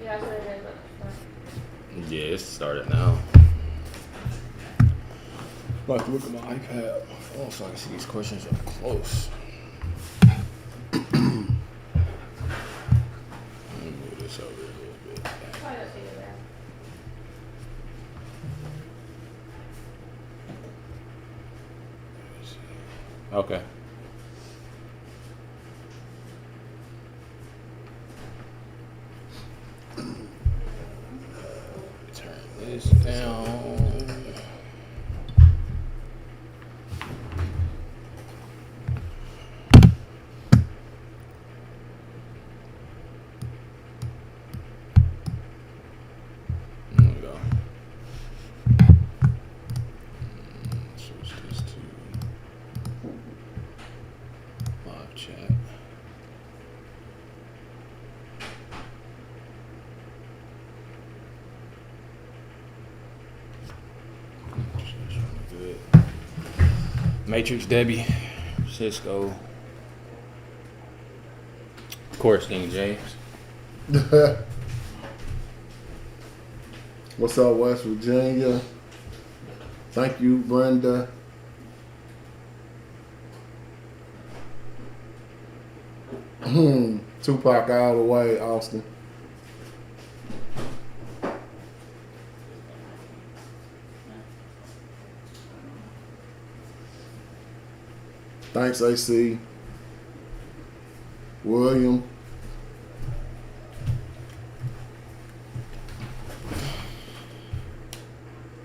Yeah, that's what it is. Yeah, it started now. I'm about to look at my iPad, my phone, so I can see these questions up close. Let me move this over a little bit. Probably don't see it there. Okay. Turn this down. There we go. Switch this to live chat. Good. Matrix Debbie, Cisco. Of course, King James. What's up, West Virginia? Thank you, Brenda. Tupac all the way, Austin. Thanks, AC. William.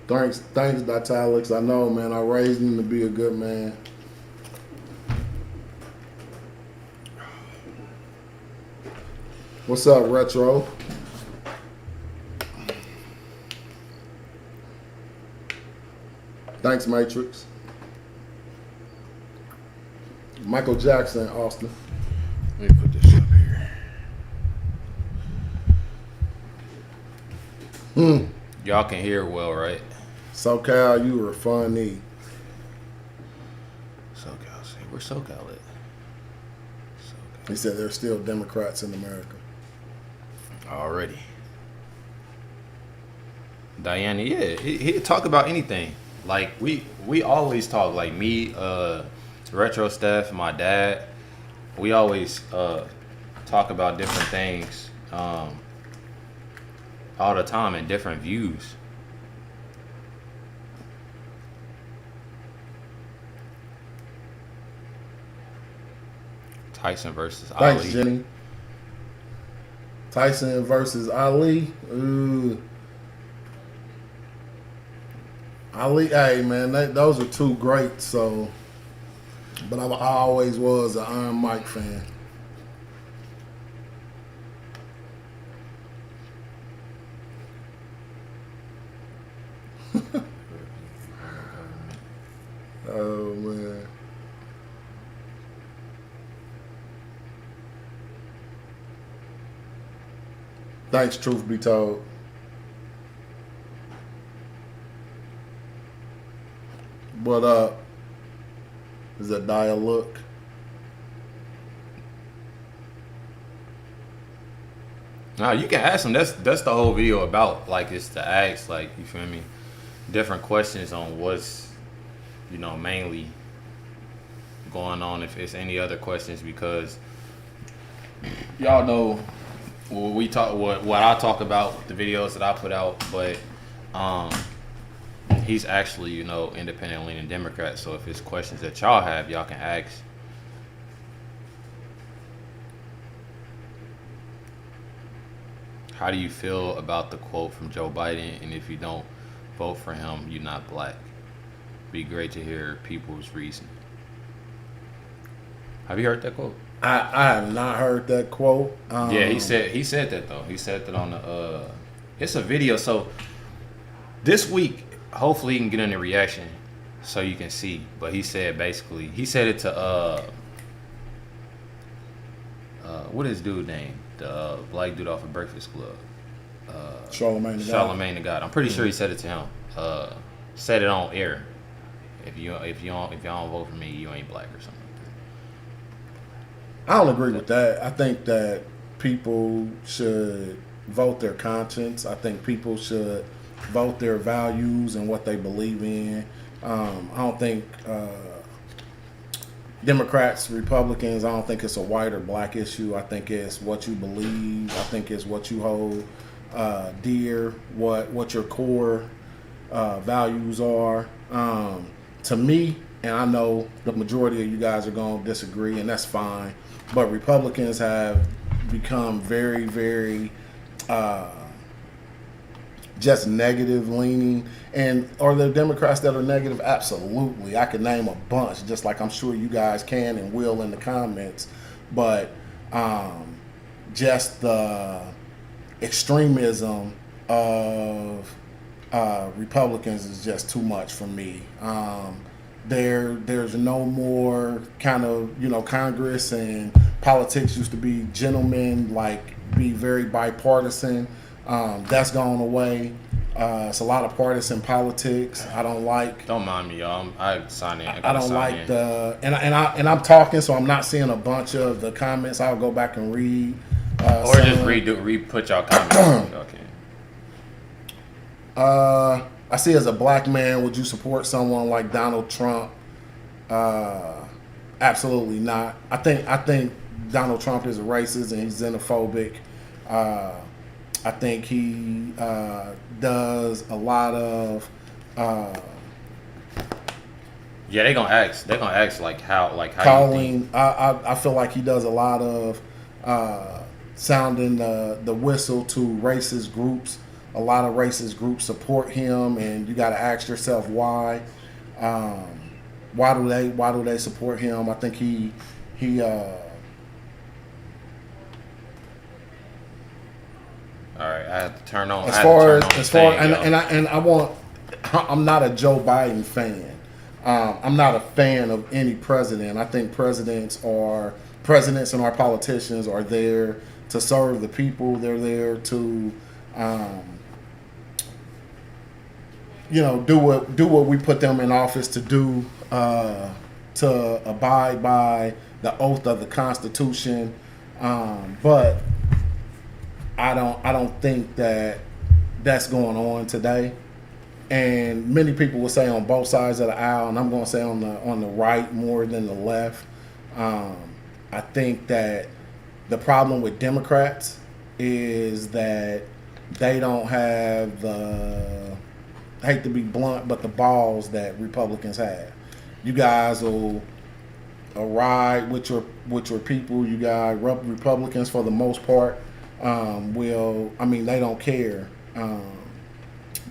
Thanks, Vitalix. I know, man. I raised him to be a good man. What's up, Retro? Thanks, Matrix. Michael Jackson, Austin. Let me put this up here. Y'all can hear well, right? SoCal, you were funny. SoCal, see, where's SoCal at? SoCal. He said there's still Democrats in America. Already. Diana, yeah, he talk about anything. Like we always talk, like me, Retro Steph, my dad. We always talk about different things all the time and different views. Tyson versus Thanks, Ali. Jenny. Tyson versus Ali. Ooh. Ali, hey man, those are two greats. So, but I always was an Iron Mike fan. Oh man. Thanks, truth be told. What up? Is that Dia look? No, you can ask them. That's the whole video about. Like, it's to ask, like, you feel me, different questions on what's, mainly going on. If it's any other questions, because y'all know what I talk about, the videos that I put out, but he's actually, independent leaning Democrat. So if it's questions that y'all have, y'all can ask. How do you feel about the quote from Joe Biden? And if you don't vote for him, you're not black. Be great to hear people's reason. Have you heard that quote? I have not heard that quote. Yeah, he said that though. He said that on the it's a video. So this week, hopefully, you can get in the reaction so you can see. But he said it to what is dude name? The black dude off of Breakfast Club. Charlamagne the God. I'm pretty sure he said it to him. Said it on air. If y'all don't vote for me, you ain't black or something. I don't agree with that. I think that people should vote their conscience. I think people should vote their values and what they believe in. I don't think Democrats, Republicans, I don't think it's a white or black issue. I think it's what you believe. I think it's what you hold dear, what your core values are. To me, and I know the majority of you guys are going to disagree, and that's fine, but Republicans have become very, very just negative leaning. And are there Democrats that are negative? Absolutely. I could name a bunch, just like I'm sure you guys can and will in the comments. But just the extremism of Republicans is just too much for me. There's no more kind of, Congress and politics used to be gentlemen, like be very bipartisan. That's gone away. It's a lot of partisan politics. I don't like. Don't mind me, y'all. I sign in. I don't like the and I'm talking, so I'm not seeing a bunch of the comments. I'll go back and read. Or just put y'all comments. Okay. I see, as a black man, would you support someone like Donald Trump? Absolutely not. I think Donald Trump is a racist and he's xenophobic. I think he does a lot of. Yeah, they're gonna ask like how calling. You think? I feel like he does a lot of sounding the whistle to racist groups. A lot of racist groups support him, and you got to ask yourself why. Why do they support him? I think he. All right, I have to turn on. I'm not a Joe Biden fan. I'm not a fan of any president. I think presidents and our politicians are there to serve the people. They're there to, do what we put them in office to do, to abide by the oath of the Constitution. But I don't think that that's going on today. And many people will say on both sides of the aisle, and I'm going to say on the right more than the left. I think that the problem with Democrats is that they don't have the, I hate to be blunt, but the balls that Republicans have. You guys will ride with your people. You guys, Republicans for the most part, they don't care.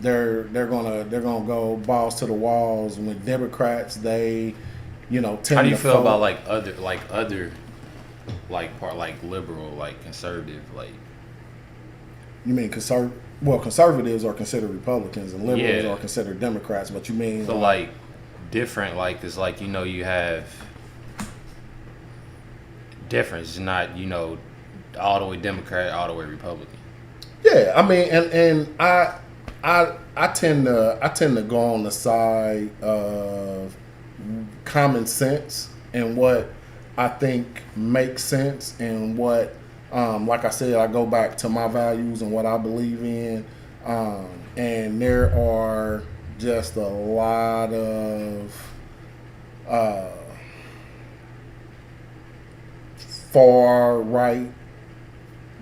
They're gonna go balls to the walls. And with Democrats, they, tend How do you to feel vote. about other liberal, conservative, You mean conservatives are considered Republicans and liberals Yeah. are considered Democrats, but you mean so different, it's you have difference. It's not all the way Democrat, all the way Republican. Yeah, I mean, and I tend to go on the side of common sense and what I think makes sense, and what, like I said, I go back to my values and what I believe in, and there are just a lot of far right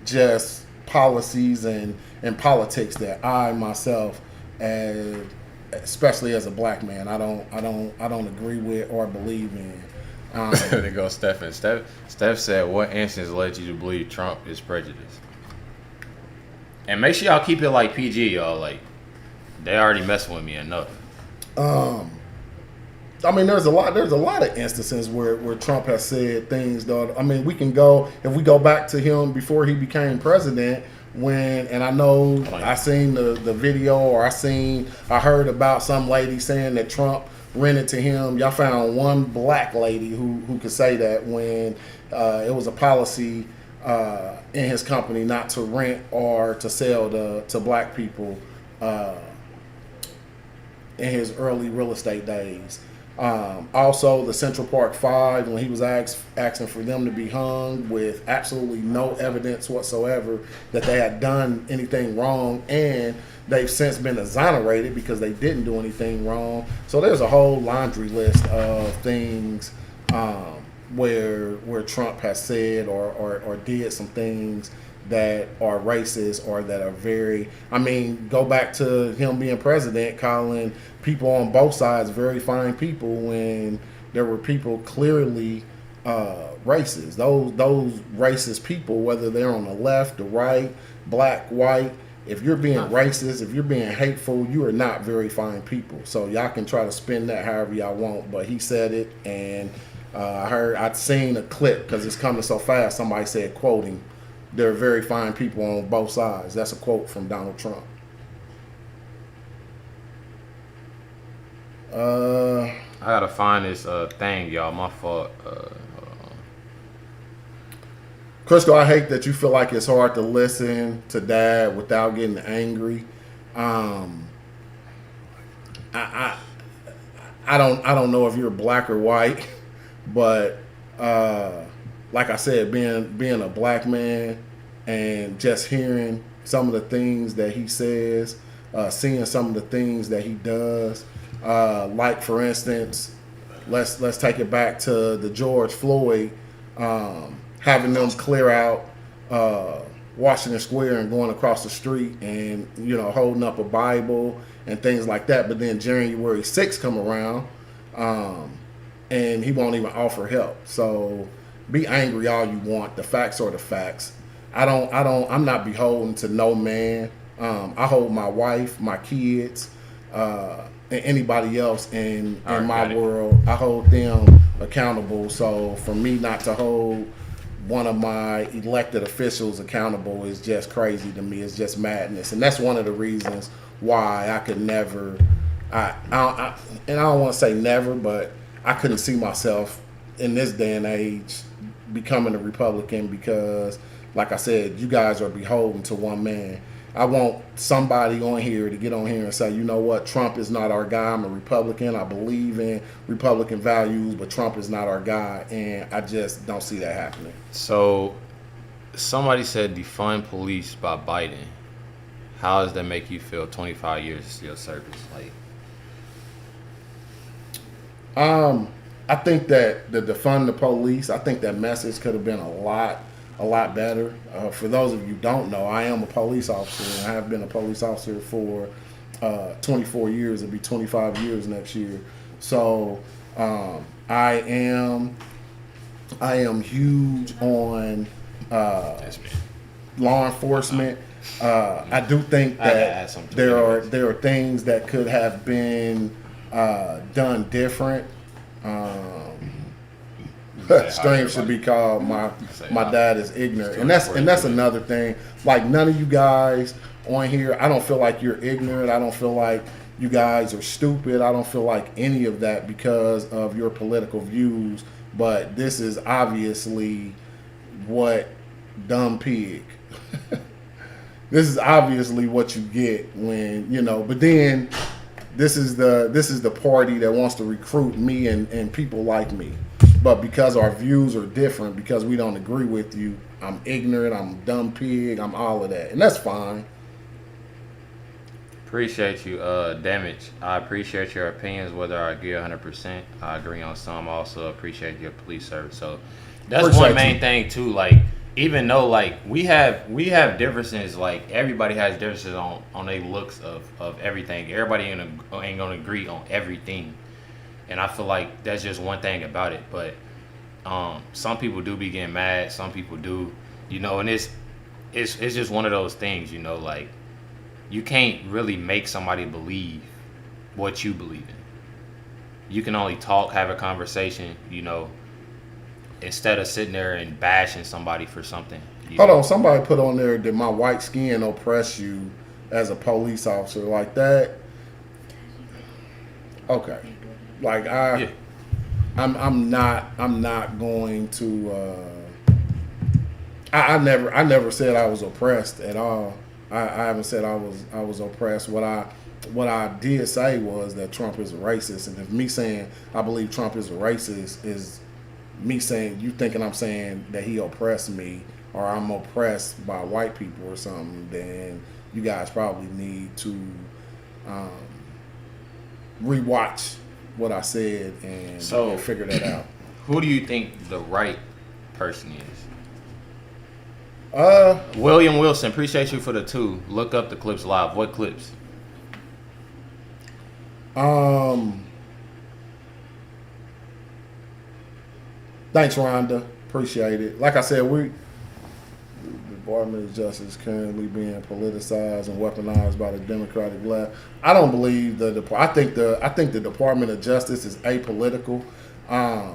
just policies and politics that I myself, especially as a black man, I don't agree with or believe in. There goes Stephen. Steph said, "What instance led you to believe Trump is prejudiced?" And make sure y'all keep it PG, y'all. They already messing with me enough. I mean, there's a lot of instances where Trump has said things, though. I mean, if we go back to him before he became president, and I know I seen the video, or I heard about some lady saying that Trump rented to him. Y'all found one black lady who could say that, when it was a policy in his company not to rent or to sell to black people in his early real estate days. Also, the Central Park Five, when he was asking for them to be hung with absolutely no evidence whatsoever that they had done anything wrong, and they've since been exonerated because they didn't do anything wrong. So there's a whole laundry list of things where Trump has said or did some things that are racist or that are very, I mean, go back to him being president, calling people on both sides very fine people when there were people clearly racist. Those racist people, whether they're on the left, the right, black, white, if you're being racist, if you're being hateful, you are not very fine people. So y'all can try to spin that however y'all want, but he said it, and I'd seen a clip because it's coming so fast. Somebody said, quoting, "They're very fine people on both sides." That's a quote from Donald Trump. I gotta find this thing, y'all. My fault. Hold on. Crisco, I hate that you feel like it's hard to listen to Dad without getting angry. I don't know if you're black or white, but like I said, being a black man and just hearing some of the things that he says, seeing some of the things that he does, like for instance, let's take it back to the George Floyd, having them clear out Washington Square and going across the street and holding up a Bible and things like that. But then January 6th come around, and he won't even offer help. So be angry all you want. The facts are the facts. I'm not beholden to no man. I hold my wife, my kids, and anybody else in my world. I hold them accountable. So for me not to hold one of my elected officials accountable is just crazy to me. It's just madness, and that's one of the reasons why I could never. And I don't want to say never, but I couldn't see myself in this day and age becoming a Republican because, like I said, you guys are beholden to one man. I want somebody on here to get on here and say, you know what, Trump is not our guy. I'm a Republican. I believe in Republican values, but Trump is not our guy, and I just don't see that happening. So, somebody said defund police by Biden. How does that make you feel? 25 years of your service, like. I think that the defund the police, I think that message could have been a lot better. For those of you who don't know, I am a police officer, and I have been a police officer for 24 years. It'll be 25 years next year. So I am huge on law enforcement. I do think that there are things that could have been done different. Stream should be called my dad is ignorant, and that's another thing. Like, none of you guys on here, I don't feel like you're ignorant. I don't feel like you guys are stupid. I don't feel like any of that because of your political views. But this is obviously what dumb pig. This is obviously what you get when But then this is the party that wants to recruit me and people like me. But because our views are different, because we don't agree with you, I'm ignorant, I'm a dumb pig, I'm all of that. And that's fine. Appreciate you, Damage. I appreciate your opinions, whether I agree 100%. I agree on some. I also appreciate your police service. So that's appreciate one main thing too. Like, even though like we have differences, like everybody has differences on their looks of everything. Everybody ain't gonna agree on everything. And I feel like that's just one thing about it. But some people do be getting mad. Some people do, and it's just one of those things, like you can't really make somebody believe what you believe in. You can only talk, have a conversation, instead of sitting there and bashing somebody for something. Hold on, somebody put on there, did my white skin oppress you as a police officer like that? Okay. Like I'm not going to. I never said I was oppressed at all. I haven't said I was oppressed. What what I did say was that Trump is a racist, and if me saying I believe Trump is a racist is me saying you thinking I'm saying that he oppressed me or I'm oppressed by white people or something, then you guys probably need to rewatch what I said and figure that out. Who do you think the right person is? William Wilson, appreciate you for the 2. Look up the clips live. What clips? Thanks, Rhonda. Appreciate it. Like I said, the Department of Justice currently being politicized and weaponized by the Democratic left. I don't believe I think the Department of Justice is apolitical. I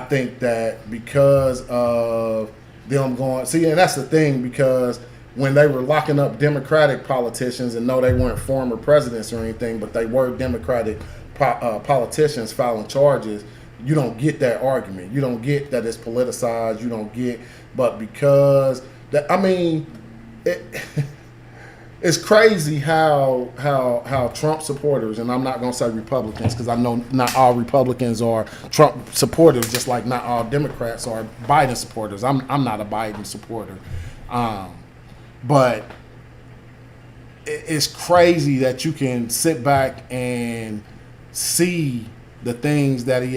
think that because of them going, and that's the thing, because when they were locking up Democratic politicians, and no, they weren't former presidents or anything, but they were Democratic politicians filing charges, you don't get that argument. You don't get that it's politicized. You don't get, but because that, I mean, it's crazy how Trump supporters, and I'm not going to say Republicans because I know not all Republicans are Trump supporters, just like not all Democrats are Biden supporters. I'm not a Biden supporter, but it's crazy that you can sit back and see the things that he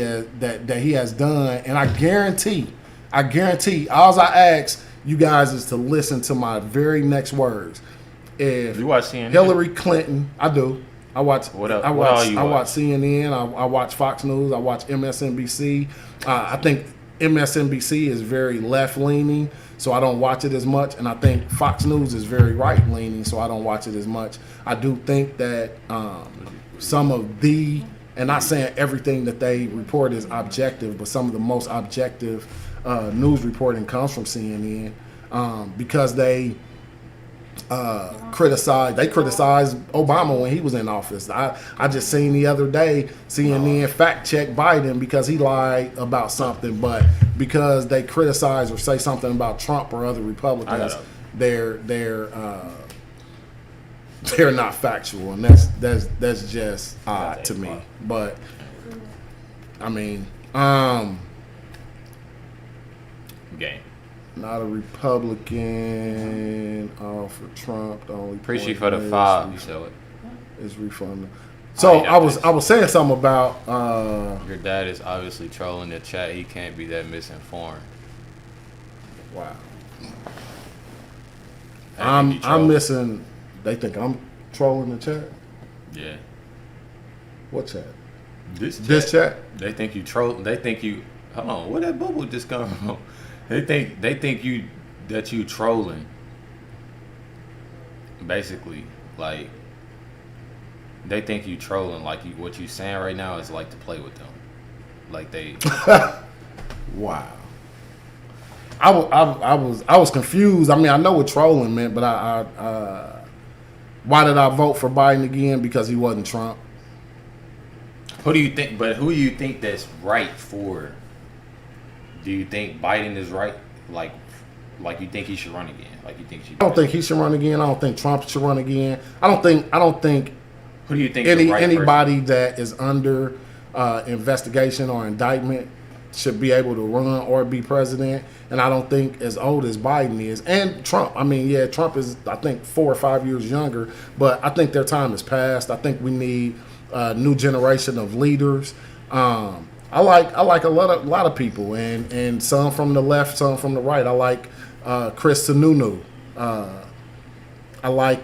has done, and I guarantee, all I ask you guys is to listen to my very next words. If you watch CNN? Hillary Clinton, I do. I watch. What else? I watch CNN. I watch Fox News. I watch MSNBC. I think MSNBC is very left leaning, so I don't watch it as much. And I think Fox News is very right leaning, so I don't watch it as much. I do think that some of the, and not saying everything that they report is objective, but some of the most objective news reporting comes from CNN because they criticized Obama when he was in office. I just seen the other day CNN fact check Biden because he lied about something, but because they criticize or say something about Trump or other Republicans, they're not factual, and that's just odd to me. But I mean, game. Not a Republican. All for Trump. The only appreciate you for the 5. You show it. It's refunded. So I was saying something about your dad is obviously trolling the chat. He can't be that misinformed. Wow. I'm missing. They think I'm trolling the chat. Yeah. What chat? This chat. They think you troll. They think you. Hold on. Where that bubble just come from? They think that you trolling. Basically, like they think you trolling. Like what you saying right now is like to play with them. Like they. Wow. I was confused. I mean, I know what trolling meant, but why did I vote for Biden again? Because he wasn't Trump. Who do you think? But who do you think that's right for? Do you think Biden is right? Like you think he should run again? Like you think she? I don't think he should run again. I don't think Trump should run again. I don't think. Who do you think? Anybody that is under investigation or indictment should be able to run or be president. And I don't think as old as Biden is and Trump. I mean, yeah, Trump is I think 4 or 5 years younger, but I think their time has passed. I think we need a new generation of leaders. I like a lot of people, and some from the left, some from the right. I like Chris Sununu. I like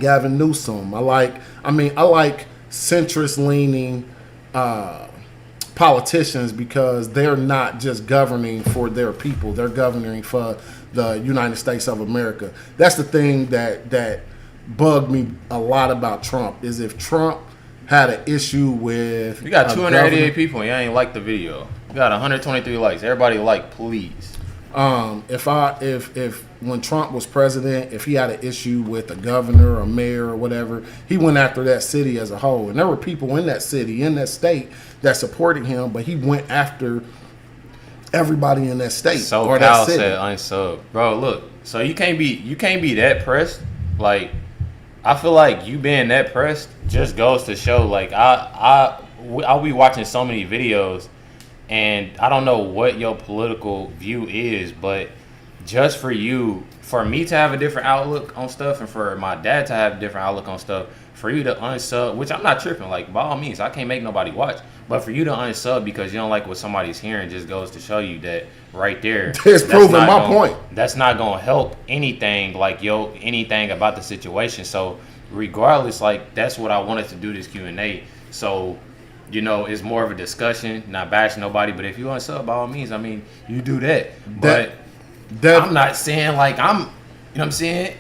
Gavin Newsom. I like centrist leaning politicians because they're not just governing for their people; they're governing for the United States of America. That's the thing that bugged me a lot about Trump. Is if Trump had an issue with you got 288 people and you ain't like the video. You got 123 likes. Everybody like, please. If when Trump was president, if he had an issue with a governor or mayor or whatever, he went after that city as a whole. And there were people in that city, in that state that supported him, but he went after everybody in that state so or Cal that city. Said unsub. Bro, look, so you can't be that pressed. Like I feel like you being that pressed just goes to show, like, I'll be watching so many videos, and I don't know what your political view is, but just for me to have a different outlook on stuff, and for my dad to have a different outlook on stuff, for you to unsub, which I'm not tripping, like, by all means, I can't make nobody watch, but for you to unsub because you don't like what somebody's hearing just goes to show you that right there. It's proving my point. That's not gonna help anything, like, anything about the situation. So regardless, like, that's what I wanted to do, this Q&A. So, it's more of a discussion, not bashing nobody. But if you unsub, by all means, I mean, you do that. But I'm not saying, like, you know what I'm saying?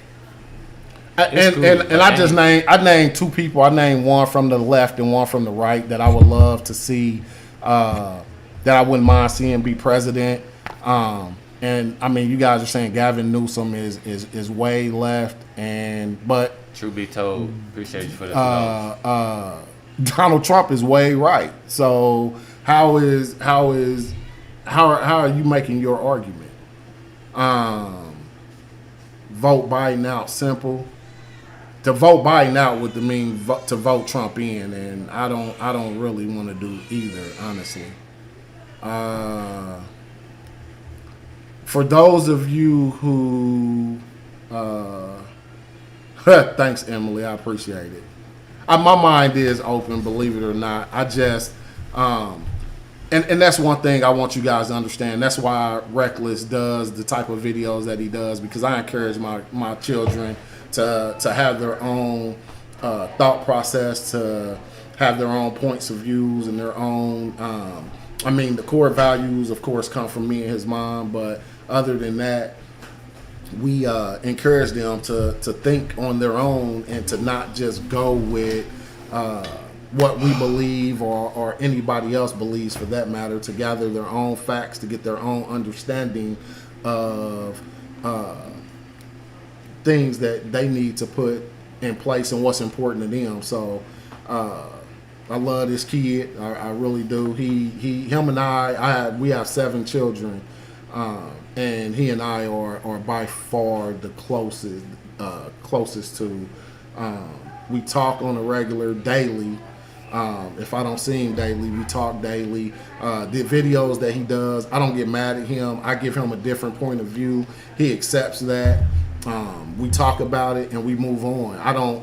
And I named two people. I named one from the left and one from the right that I would love to see, that I wouldn't mind seeing be president. And I mean, you guys are saying Gavin Newsom is way left, but truth be told, appreciate you for that. Donald Trump is way right. So how are you making your argument? Vote Biden out, simple. To vote Biden out would mean to vote Trump in, and I don't really want to do either, honestly. For those of you who, thanks, Emily, I appreciate it. My mind is open, believe it or not. I just, and that's one thing I want you guys to understand. That's why Recklezz does the type of videos that he does, because I encourage my children to have their own thought process, to have their own points of views and their own. I mean, the core values, of course, come from me and his mom, but other than that, we encourage them to think on their own and to not just go with what we believe or anybody else believes, for that matter, to gather their own facts, to get their own understanding of things that they need to put in place and what's important to them. So I love this kid. I really do. Him and we have 7 children, and he and I are by far the closest to. We talk on a regular, daily. If I don't see him daily, we talk daily. The videos that he does, I don't get mad at him. I give him a different point of view. He accepts that. We talk about it and we move on.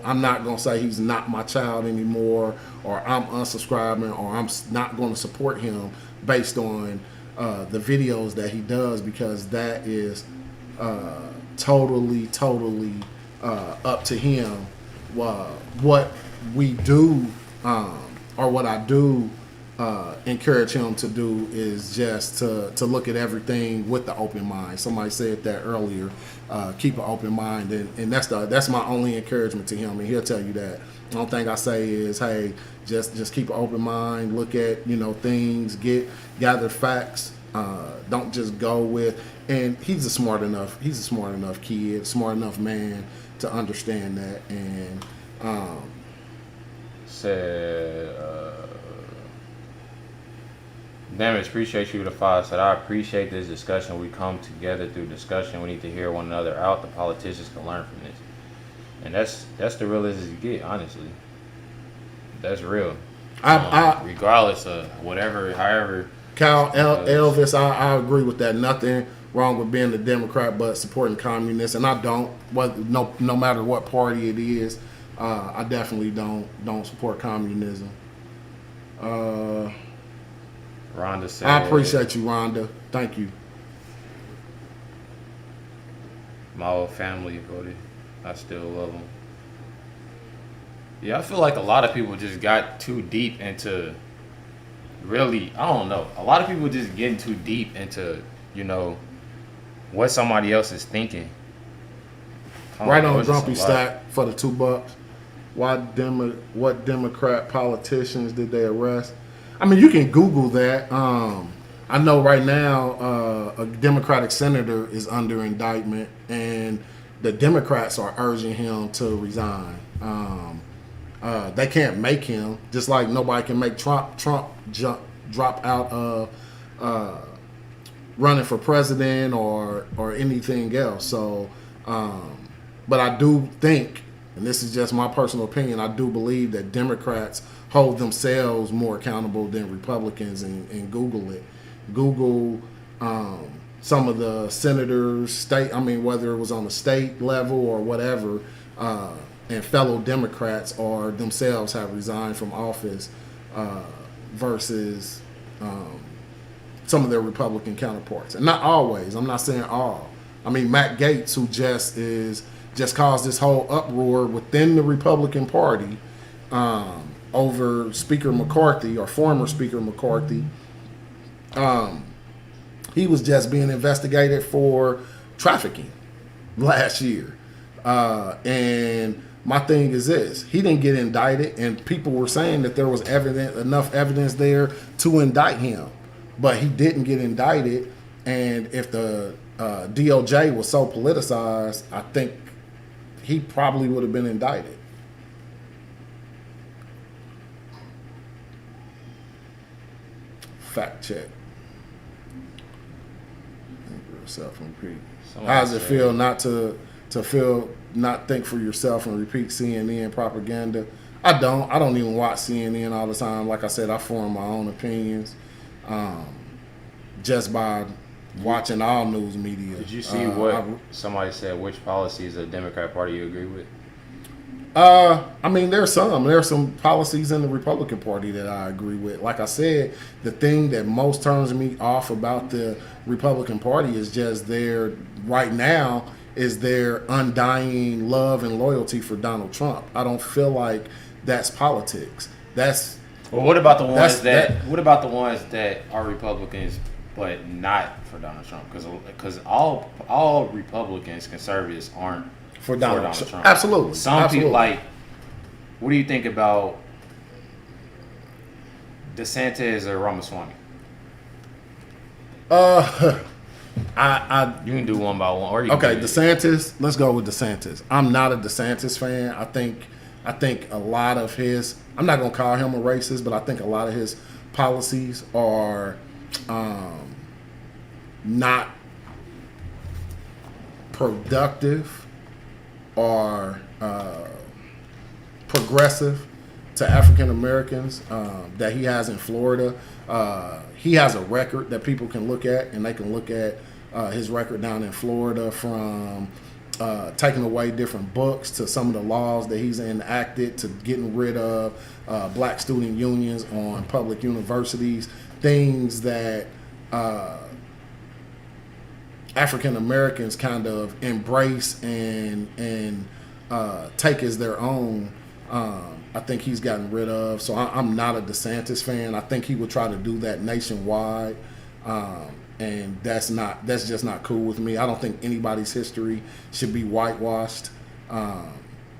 I'm not gonna say he's not my child anymore, or I'm unsubscribing, or I'm not going to support him based on the videos that he does, because that is totally up to him. What we do, or what I do encourage him to do, is just to look at everything with the open mind. Somebody said that earlier. Keep an open mind, and that's my only encouragement to him, and he'll tell you that. The only thing I say is, hey, just keep an open mind. Look at things, gather facts. Don't just go with. And he's a smart enough kid, smart enough man to understand that. And Damage, appreciate you. The 5 said, I appreciate this discussion. We come together through discussion. We need to hear one another out. The politicians can learn from this. And that's the realest you get, honestly. That's real. Regardless of whatever, however. Cal, Elvis, I agree with that. Nothing wrong with being a Democrat, but supporting communists. And I don't, no matter what party it is, I definitely don't support communism. Rhonda said, I appreciate you, Rhonda. Thank you. My old family voted. I still love them. Yeah, I feel like a lot of people just got too deep into, really, I don't know. A lot of people just getting too deep into, what somebody else is thinking. Right on Grumpy Stack for the $2. What Democrat politicians did they arrest? I mean, you can Google that. I know right now a Democratic senator is under indictment, and the Democrats are urging him to resign. They can't make him, just like nobody can make Trump drop out of running for president or anything else. So, but I do think and this is just my personal opinion, I do believe that Democrats hold themselves more accountable than Republicans, and Google it. Google some of the senators, whether it was on the state level or whatever, and fellow Democrats or themselves have resigned from office versus some of their Republican counterparts. And not always. I'm not saying all. I mean, Matt Gaetz, who just caused this whole uproar within the Republican Party over Speaker McCarthy, or former Speaker McCarthy. He was just being investigated for trafficking last year. And my thing is this: he didn't get indicted, and people were saying that there was enough evidence there to indict him, but he didn't get indicted. And if the DOJ was so politicized, I think he probably would have been indicted. Fact check. Yourself and repeat. How does it feel not to not think for yourself and repeat CNN propaganda? I don't even watch CNN all the time. Like I said, I form my own opinions just by watching all news media. Did you see somebody said? Which policies of the Democrat Party you agree with? There's some policies in the Republican Party that I agree with. Like I said, the thing that most turns me off about the Republican Party is just their undying love and loyalty for Donald Trump. I don't feel like that's politics. What about the ones that are Republicans but not for Donald Trump? Because all Republicans, conservatives aren't for Donald Trump. Absolutely. Some people, like, what do you think about DeSantis or Ramaswamy? You can do one by one. Or DeSantis. Let's go with DeSantis. I'm not a DeSantis fan. I think a lot of his. I'm not gonna call him a racist, but I think a lot of his policies are not productive or progressive to African Americans that he has in Florida. He has a record that people can look at, and they can look at his record down in Florida, from taking away different books to some of the laws that he's enacted, to getting rid of black student unions on public universities, things that African Americans kind of embrace and take as their own. I think he's gotten rid of. So I'm not a DeSantis fan. I think he would try to do that nationwide, and that's just not cool with me. I don't think anybody's history should be whitewashed,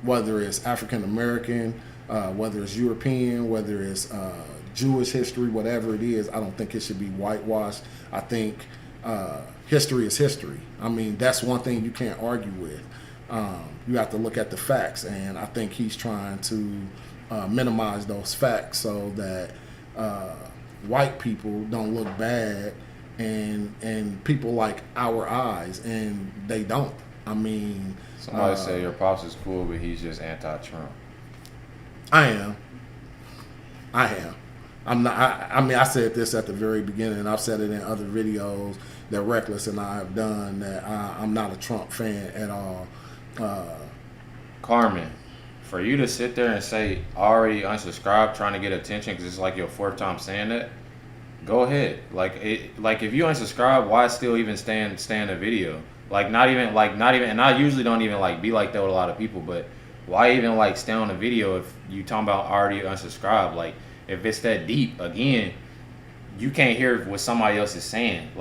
whether it's African American, whether it's European, whether it's Jewish history, whatever it is. I don't think it should be whitewashed. I think history is history. I mean, that's one thing you can't argue with. You have to look at the facts, and I think he's trying to minimize those facts so that white people don't look bad and people like our eyes, and they don't. I mean, somebody say your pops is cool, but he's just anti-Trump. I am. I'm not. I said this at the very beginning, and I've said it in other videos that Recklezz and I have done, that I'm not a Trump fan at all. Carmen, for you to sit there and say already unsubscribe, trying to get attention because it's like your fourth time saying that, go ahead. Like if you unsubscribe, why still even stay in the video? Not even, and I usually don't even be like that with a lot of people, but why even stay on the video if you talking about already unsubscribe? Like, if it's that deep, again, you can't hear what somebody else is saying.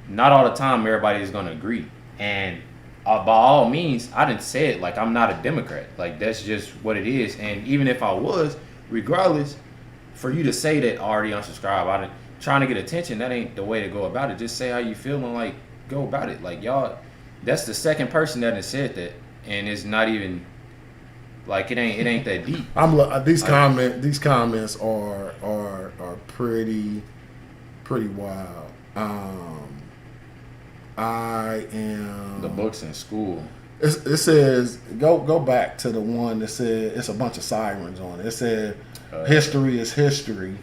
Not all the time everybody is gonna agree, and by all means, I didn't say it like I'm not a Democrat. That's just what it is. And even if I was, regardless, for you to say that already unsubscribe, I didn't trying to get attention. That ain't the way to go about it. Just say how you feel and go about it. Y'all, that's the second person that has said that, and it's not even it ain't that deep. These comments are pretty wild. I am the books in school. It says go back to the one that said it's a bunch of sirens on it. It said history is history.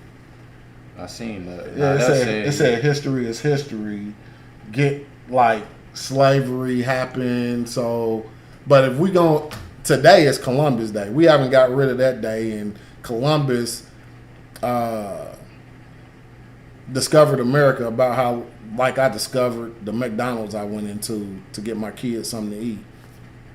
I seen that. Yeah, it said history is history. Get like slavery happened. So, but if we go today is Columbus Day. We haven't got rid of that day, and Columbus discovered America. About how like I discovered the McDonald's I went into to get my kids something to eat.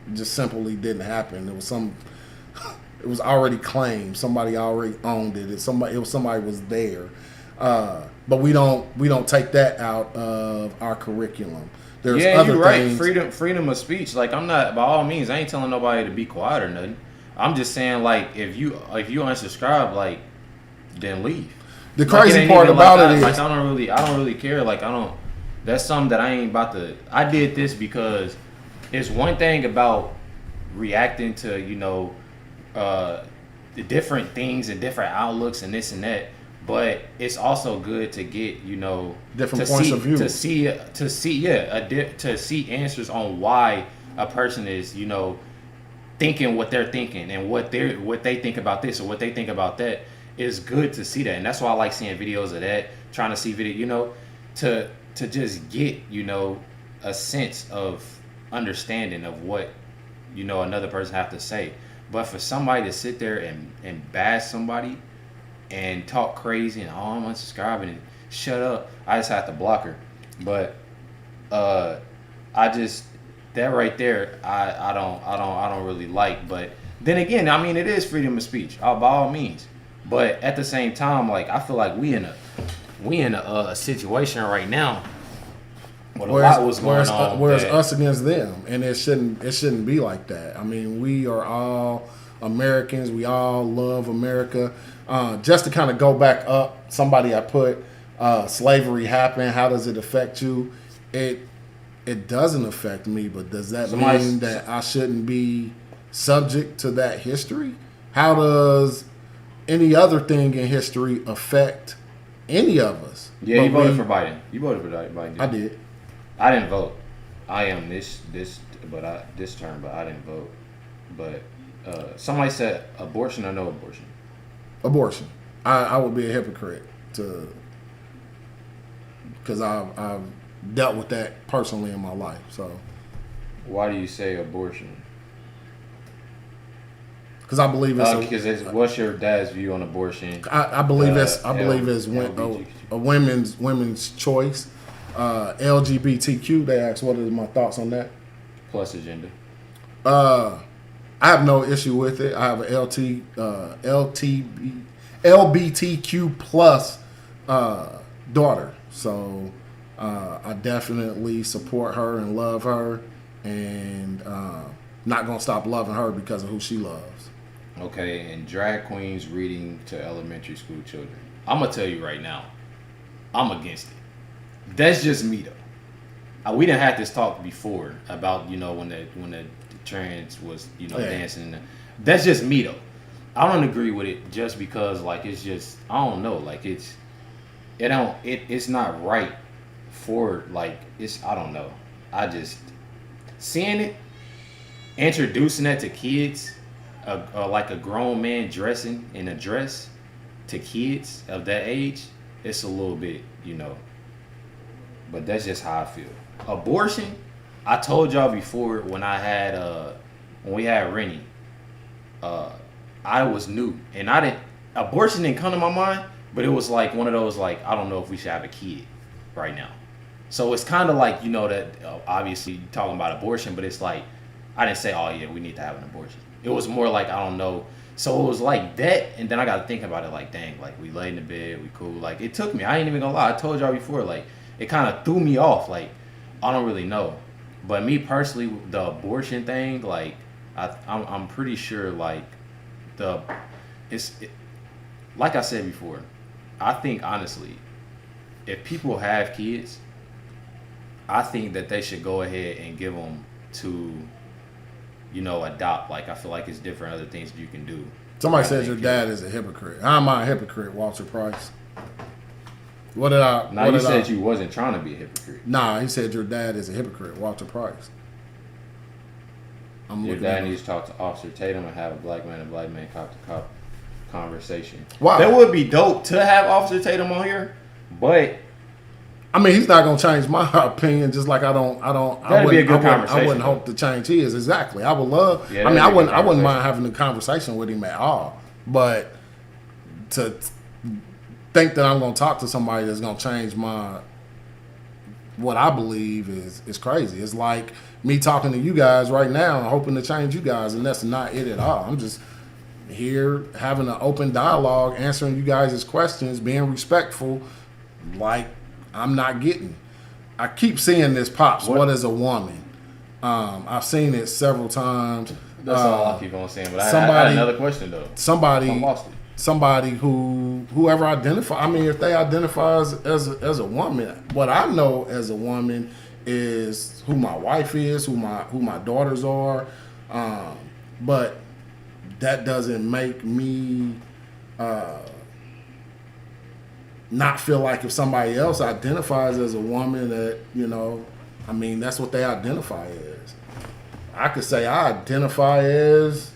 It just simply didn't happen. It was already claimed. Somebody already owned it. Somebody was there. But we don't take that out of our curriculum. There's other you're right. things. Freedom of speech. Like I'm not, by all means, I ain't telling nobody to be quiet or nothing. I'm just saying, like, if you unsubscribe, like, then leave. The crazy part about it is, like, I don't really care. Like, that's something that I ain't about to. I did this because it's one thing about reacting to, the different things and different outlooks and this and that, but it's also good to get, different points of view, to see answers on why a person is, thinking what they're thinking and what they think about this or what they think about that. Is good to see that, and that's why I like seeing videos of that, trying to see video, to just get, a sense of understanding of what, another person have to say. But for somebody to sit there and bash somebody and talk crazy and I'm unsubscribing and shut up, I just have to block her. But that right there, I don't really like. But then again, I mean, it is freedom of speech, by all means. But at the same time, like, I feel like we in a situation right now where a lot was going on. Whereas us against them, and it shouldn't be like that. I mean, we are all Americans. We all love America. Just to kind of go back up, somebody I put slavery happened. How does it affect you? It doesn't affect me, but does that mean that I shouldn't be subject to that history? How does any other thing in history affect any of us? Yeah, you voted for Biden. You voted for Biden. I did. I didn't vote. I am this term, but I didn't vote. But somebody said abortion or no abortion. Abortion. I would be a hypocrite because I've dealt with that personally in my life. So why do you say abortion? Because I believe it's what's your dad's view on abortion? I believe it's a women's choice. LGBTQ. They asked what are my thoughts on that. Plus agenda. I have no issue with it. I have a LGBTQ plus daughter, so I definitely support her and love her, and not gonna stop loving her because of who she loves. Okay, and drag queens reading to elementary school children. I'm gonna tell you right now, I'm against it. That's just me though. We didn't have this talk before about when the trans was dancing. That's just me though. I don't agree with it just because like it's just I don't know like it's not right for like it's I don't know. I just seeing it, introducing that to kids. Like a grown man dressing in a dress to kids of that age, it's a little bit, but that's just how I feel. Abortion, I told y'all before when we had Rennie, I was new and abortion didn't come to my mind, but it was like one of those like I don't know if we should have a kid right now. So it's kind of like that obviously you're talking about abortion, but it's like I didn't say oh yeah we need to have an abortion. It was more like, I don't know. So it was like that. And then I got to think about it like, dang, like we laid in the bed, we cool. Like it took me, I ain't even gonna lie. I told y'all before, like it kind of threw me off. Like, I don't really know. But me personally, the abortion thing, like I'm pretty sure like like I said before, I think honestly, if people have kids, I think that they should go ahead and give them to adopt. Like I feel like it's different other things that you can do. Somebody says your dad is a hypocrite. How am I a hypocrite, Walter Price? What did I? Now you said you wasn't trying to be a hypocrite. Nah, he said your dad is a hypocrite, Walter Price. I'm Your looking dad at needs to talk to Officer Tatum and have a black man cop to cop conversation. Wow. That would be dope to have Officer Tatum on here, but I mean, he's not gonna change my opinion. Just like I That'd be a good conversation, wouldn't hope to change his. Exactly. I would love. Yeah, I mean, that'd be a good I wouldn't mind conversation. having a conversation with him at all. But to think that I'm gonna talk to somebody that's gonna change what I believe is crazy. It's like me talking to you guys right now and hoping to change you guys, and that's not it at all. I'm just here having an open dialogue, answering you guys' questions, being respectful, like I'm not getting. I keep seeing this pops. What is a woman? I've seen it several times. That's all I keep on saying. But I somebody- had another question though. Somebody I lost it. somebody whoever identify. I mean, if they identify as a woman, what I know as a woman is who my wife is, who my daughters are, but that doesn't make me not feel like if somebody else identifies as a woman that, you know, I mean, that's what they identify as. I could say I identify as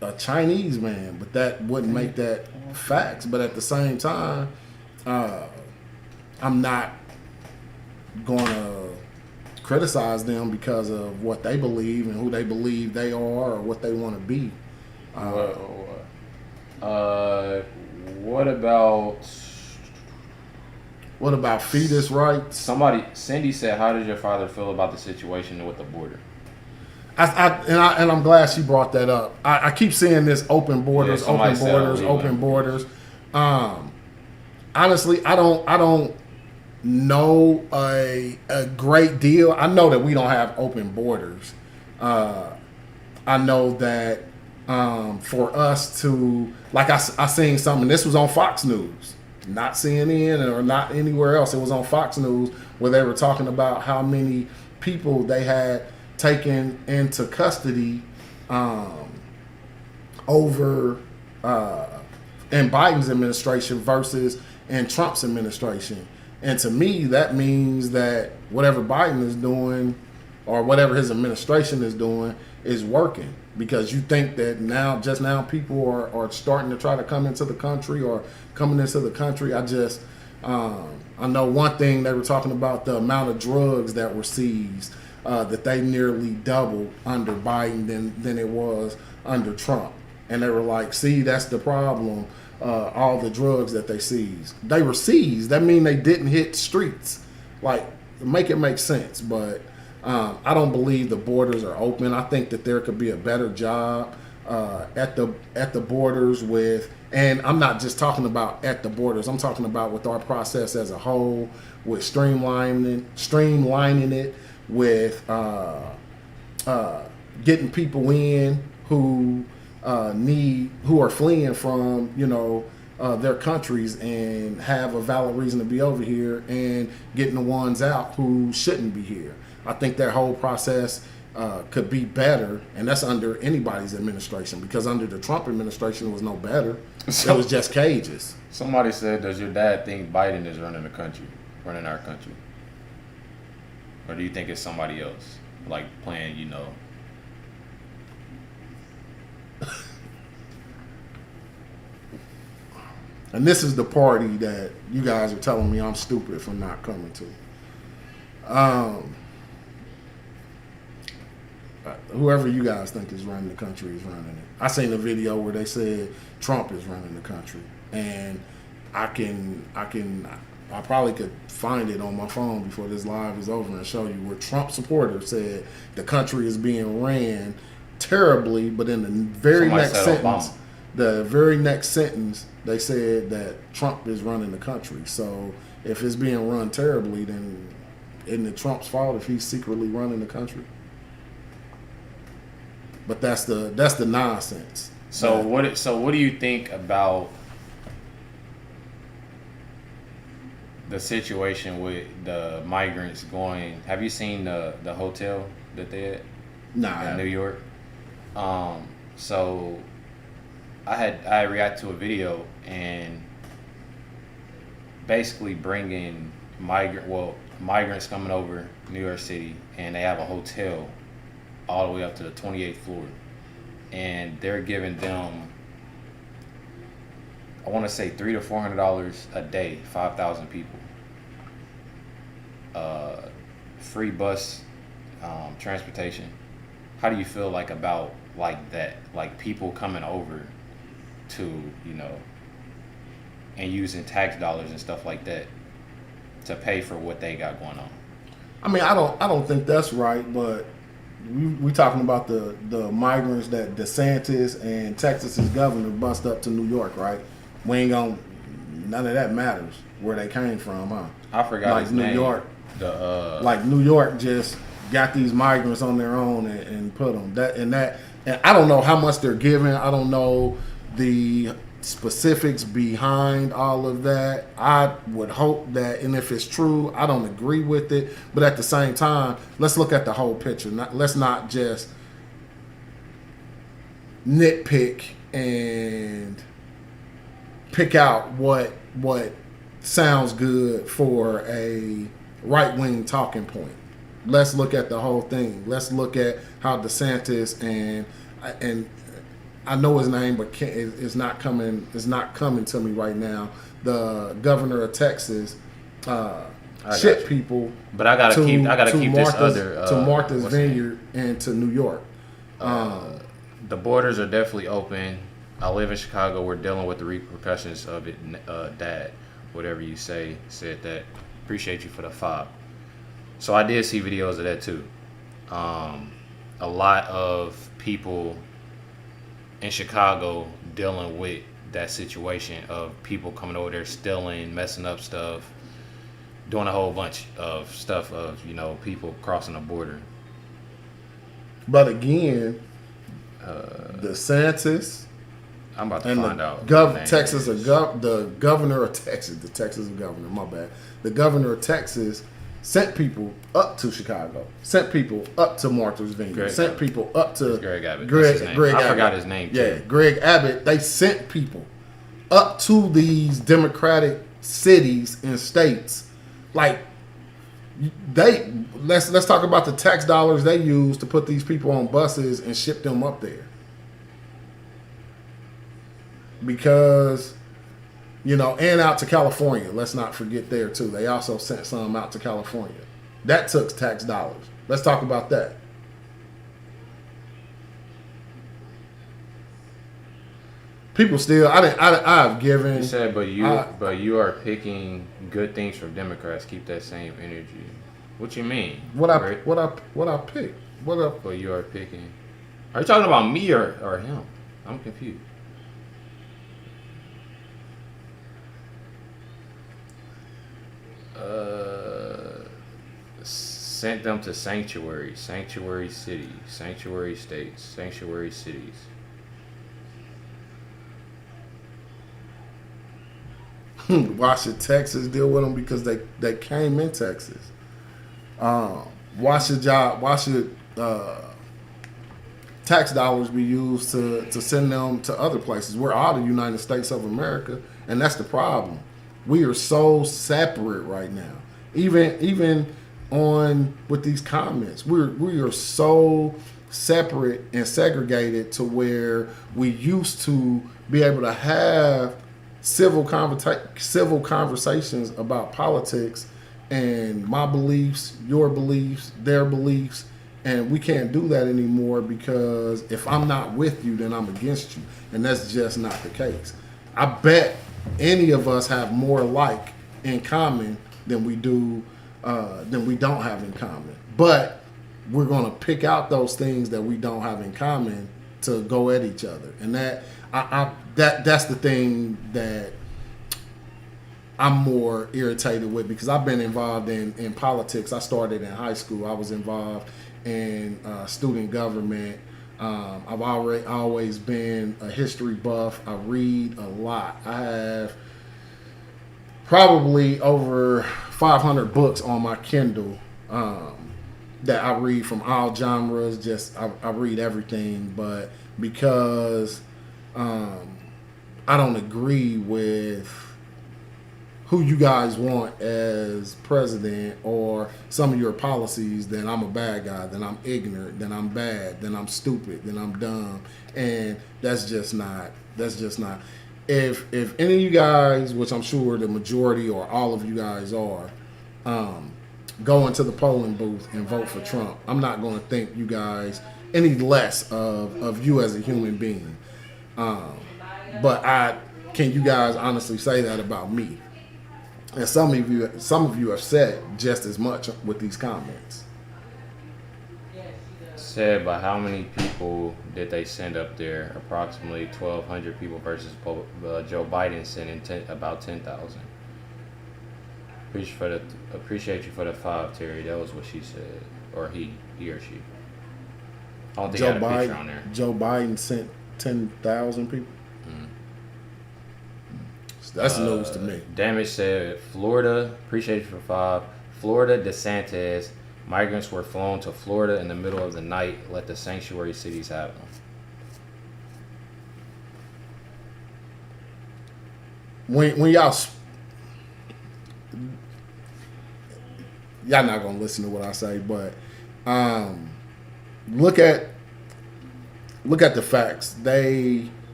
a Chinese man, but that wouldn't make that facts. But at the same time, I'm not going to criticize them because of what they believe and who they believe they are or what they want to be. What about fetus rights? Cindy said, how does your father feel about the situation with the border? And I'm glad she brought that up. I keep seeing this open borders. Honestly, I don't know a great deal. I know that we don't have open borders. I know that for us to, like I seen something, this was on Fox News, not CNN or not anywhere else. It was on Fox News where they were talking about how many people they had taken into custody over in Biden's administration versus in Trump's administration. And to me, that means that whatever Biden is doing or whatever his administration is doing is working, because you think that now people are starting to try to come into the country or coming into the country. I know one thing, they were talking about the amount of drugs that were seized, that they nearly doubled under Biden than it was under Trump. And they were like, see, that's the problem. All the drugs that they seized. They were seized. That mean they didn't hit streets. Like, make it make sense. But I don't believe the borders are open. I think that there could be a better job at the borders with, and I'm not just talking about at the borders. I'm talking about with our process as a whole, with streamlining it, with getting people in who are fleeing from, you know, their countries and have a valid reason to be over here, and getting the ones out who shouldn't be here. I think that whole process could be better, and that's under anybody's administration, because under the Trump administration it was no better. It was just cages. Somebody said, does your dad think Biden is running our country? Or do you think it's somebody else, like playing, you know? And this is the party that you guys are telling me I'm stupid for not coming to. Whoever you guys think is running the country is running it. I seen a video where they said Trump is running the country, and I probably could find it on my phone before this live is over and show you where Trump supporters said the country is being ran terribly, but in the very next sentence, they said that Trump is running the country. So if it's being run terribly, then isn't it Trump's fault if he's secretly running the country? But that's the nonsense. So what do you think about the situation with the migrants going? Have you seen the hotel that they at in New York? So I react to a video and basically bringing migrants coming over New York City, and they have a hotel all the way up to the 28th floor, and they're giving them, I want to say $300 to $400 a day, 5,000 people. Free bus transportation. How do you feel like about like that? Like people coming over to, you know, and using tax dollars and stuff like that to pay for what they got going on. I mean, I don't think that's right, but we talking about the migrants that DeSantis and Texas's governor bust up to New York, right? We ain't gonna, none of that matters where they came from, huh? I forgot like his New name. York, like New York just got these migrants on their own and put them and I don't know how much they're giving. I don't know the specifics behind all of that. I would hope that, and if it's true, I don't agree with it. But at the same time, let's look at the whole picture. Let's not just nitpick and pick out what sounds good for a right-wing talking point. Let's look at the whole thing. Let's look at how DeSantis and I know his name, but it's not coming. It's not coming to me right now. The governor of Texas shipped people, but I gotta keep Martha's, this other to Martha's Vineyard and to New York. The borders are definitely open. I live in Chicago. We're dealing with the repercussions of it. Dad, whatever you say, said that. Appreciate you for the fob. So I did see videos of that too. A lot of people in Chicago dealing with that situation of people coming over there stealing, messing up stuff, doing a whole bunch of stuff of, you know, people crossing the border. But again, DeSantis, I'm about to and find out. Texas, the governor of Texas, the Texas governor, my bad. The governor of Texas sent people up to Chicago, sent people up to Martha's Vineyard, sent people up to Greg Abbott. Greg I Abbott. forgot his name too. Yeah, Greg Abbott. They sent people up to these Democratic cities and states. Like let's talk about the tax dollars they use to put these people on buses and ship them up there. Because, you know, and out to California. Let's not forget there too. They also sent some out to California. That took tax dollars. Let's talk about that. People still, I've given. You said, but you are picking good things from Democrats. Keep that same energy. What you mean? What I pick? But you are picking. Are you talking about me or him? I'm confused. Sent them to sanctuary cities, sanctuary states, sanctuary cities. Why should Texas deal with them? Because they came in Texas. Why should tax dollars be used to send them to other places? We're all the United States of America, and that's the problem. We are so separate right now. Even on with these comments, we are so separate and segregated to where we used to be able to have civil conversations about politics and my beliefs, your beliefs, their beliefs, and we can't do that anymore because if I'm not with you, then I'm against you, and that's just not the case. I bet any of us have more in common than we do than we don't have in common. But we're gonna pick out those things that we don't have in common to go at each other, and that's the thing that I'm more irritated with, because I've been involved in politics. I started in high school. I was involved in student government. I've always been a history buff. I read a lot. I have probably over 500 books on my Kindle that I read from all genres. I read everything, but because I don't agree with who you guys want as president or some of your policies, then I'm a bad guy, then I'm ignorant, then I'm bad, then I'm stupid, then I'm dumb. And that's just not. If any of you guys, which I'm sure the majority or all of you guys are, go into the polling booth and vote for Trump, I'm not going to think you guys any less of you as a human being. But can you guys honestly say that about me? And some of you have said just as much with these comments. Said by how many people did they send up there? Approximately 1,200 people versus Joe Biden sending about 10,000. Appreciate you for the 5, Terry. That was what she said, or he or she. I don't think I had a picture on there. Joe Biden sent 10,000 people. That's news to me. Damage said Florida. Appreciate you for 5. Florida, DeSantis. Migrants were flown to Florida in the middle of the night. Let the sanctuary cities have them. When y'all not gonna listen to what I say, but look at the facts.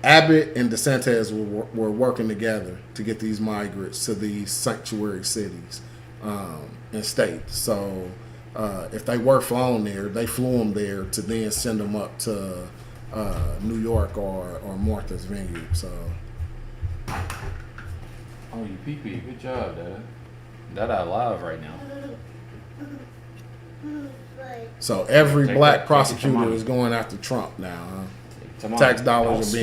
Abbott and DeSantis were working together to get these migrants to these sanctuary cities and states. So if they were flown there, they flew them there to then send them up to New York or Martha's Vineyard. So. Oh, you pee-pee. Good job, Dad. That out live right now. So every black prosecutor is going after Trump now, huh? Tax dollars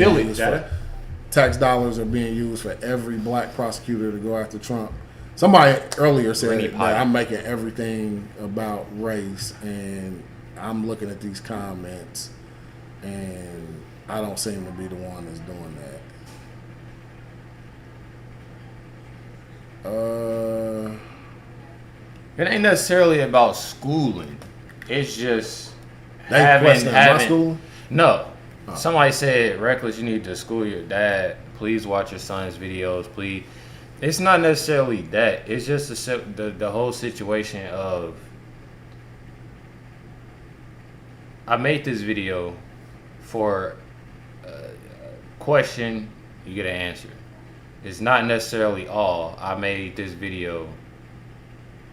are being used for every black prosecutor to go after Trump. Somebody earlier said that I'm making everything about race, and I'm looking at these comments, and I don't seem to be the one that's doing that. It ain't necessarily about schooling. It's just having my schooling? No. Oh. Somebody said, Recklezz, you need to school your dad. Please watch your son's videos, please. It's not necessarily that. It's just the whole situation of, I made this video for a question, you get an answer. It's not necessarily all. I made this video.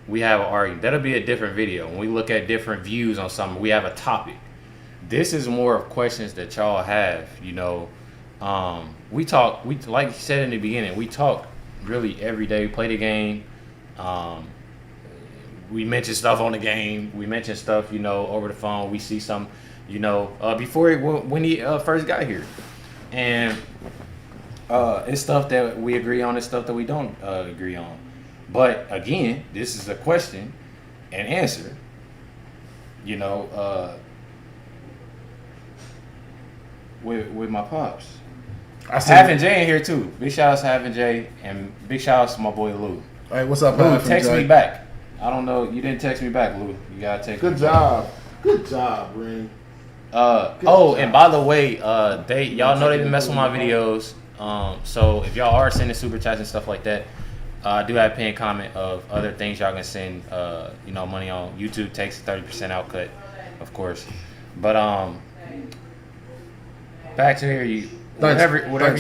We have an argument. That'll be a different video. When we look at different views on something, we have a topic. This is more of questions that y'all have, you know. We like you said in the beginning, we talk really every day. We play the game. We mention stuff on the game. We mention stuff, you know, over the phone. We see some, you know, when he first got here. And it's stuff that we agree on, it's stuff that we don't agree on. But again, this is a question and answer, you know, with my pops. Having Jay in here too. Big shout outs to Having Jay, and big shout outs to my boy Lou. Hey, what's up, Lou? Text me back. I don't know. You didn't text me back, Lou. You gotta text me. Good job. Good job, Ring. And by the way, y'all know they've been messing with my videos. So if y'all are sending super chats and stuff like that, I do have a pinned comment of other things y'all can send, you know, money on. YouTube takes a 30% outcut, of course. But back to here, whatever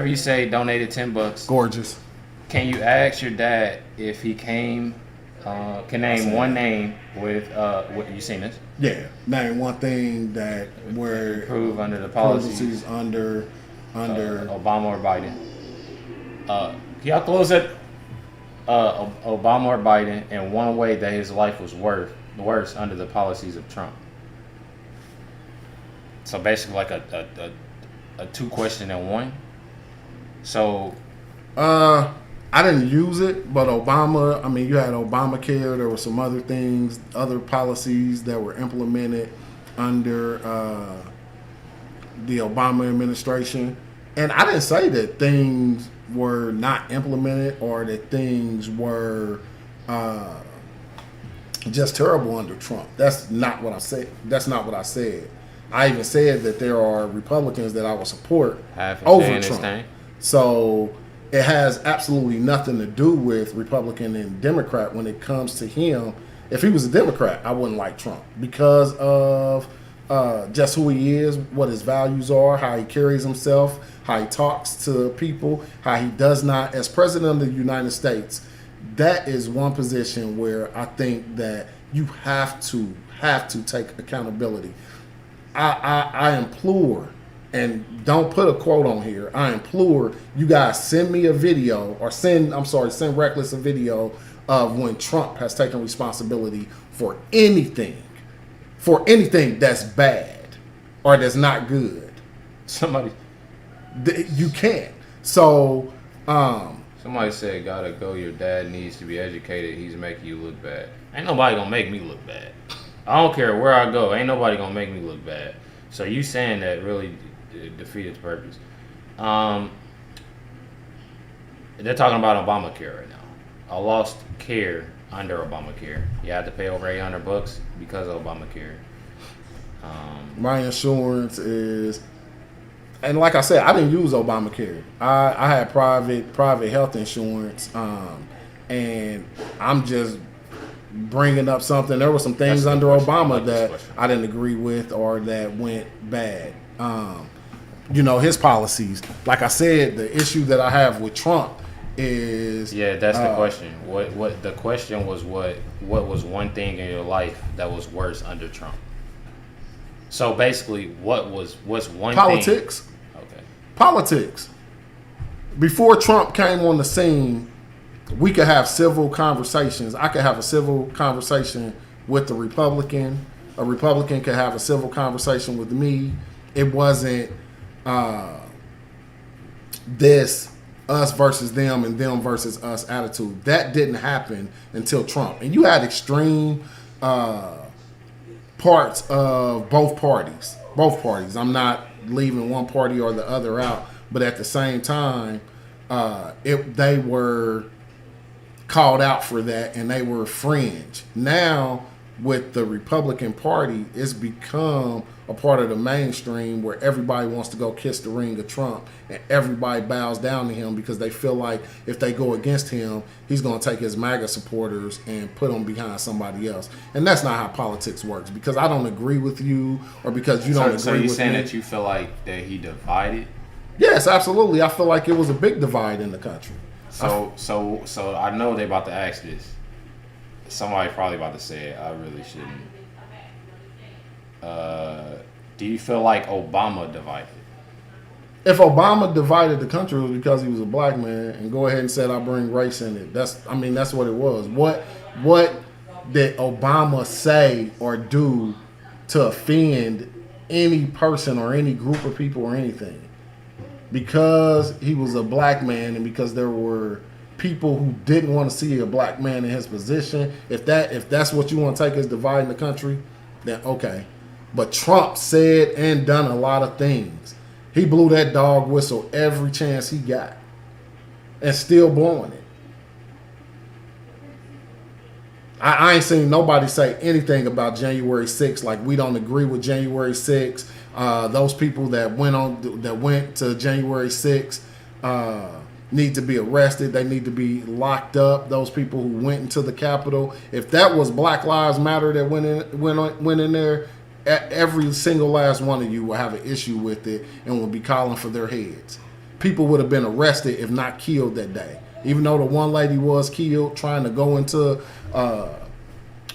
you say, donated $10. Gorgeous. Can you ask your dad if he can name one name with what you seen this? Yeah, name one thing that were approved under the policies under Obama or Biden. Y'all close it. Obama or Biden, and one way that his life was worse under the policies of Trump. So basically, like a 2 question in one. So, I didn't use it, but Obama. I mean, you had Obamacare. There were some other things, other policies that were implemented under the Obama administration, and I didn't say that things were not implemented or that things were just terrible under Trump. That's not what I said. I even said that there are Republicans that I will support over Trump. So it has absolutely nothing to do with Republican and Democrat when it comes to him. If he was a Democrat, I wouldn't like Trump because of just who he is, what his values are, how he carries himself, how he talks to people, how he does not, as president of the United States, that is one position where I think that you have to take accountability. I implore, and don't put a quote on here, I implore you guys send me a video, or send Recklezz a video of when Trump has taken responsibility for anything that's bad or that's not good. Somebody You can't. So, somebody said, gotta go, your dad needs to be educated, he's making you look bad. Ain't nobody gonna make me look bad. I don't care where I go, ain't nobody gonna make me look bad. So you saying that really defeated the purpose. They're talking about Obamacare right now. I lost care under Obamacare. You had to pay over $800 because of Obamacare. my insurance is, and like I said, I didn't use Obamacare. I had private health insurance, and I'm just bringing up something. There were some things under Obama that I didn't agree with or that went bad. His policies. Like I said, the issue that I have with Trump is that's the question. What the question was, what was one thing in your life that was worse under Trump? So basically, what's one politics? Thing? Okay. Politics. Before Trump came on the scene, we could have civil conversations. I could have a civil conversation with the Republican. A Republican could have a civil conversation with me. It wasn't this us versus them and them versus us attitude. That didn't happen until Trump. And you had extreme parts of both parties. I'm not leaving one party or the other out, but at the same time, they were called out for that, and they were fringe. Now, with the Republican Party, it's become a part of the mainstream where everybody wants to go kiss the ring of Trump, and everybody bows down to him because they feel like if they go against him, he's going to take his MAGA supporters and put them behind somebody else. And that's not how politics works, because I don't agree with you or because you don't agree with me. So you're saying that you feel like that he divided? Yes, absolutely. I feel like it was a big divide in the country. So I know they about to ask this. Somebody probably about to say it. I really shouldn't. Do you feel like Obama divided? If Obama divided the country, it was because he was a black man, and go ahead and said I bring race in it. That's what it was. What did Obama say or do to offend any person or any group of people or anything? Because he was a black man, and because there were people who didn't want to see a black man in his position, if that's what you want to take as dividing the country, then okay. But Trump said and done a lot of things. He blew that dog whistle every chance he got, and still blowing it. I ain't seen nobody say anything about January 6th, like we don't agree with January 6th. Those people that went to January 6th need to be arrested. They need to be locked up. Those people who went into the Capitol. If that was Black Lives Matter that went in there, every single last one of you will have an issue with it and will be calling for their heads. People would have been arrested, if not killed, that day. Even though the one lady was killed trying to go into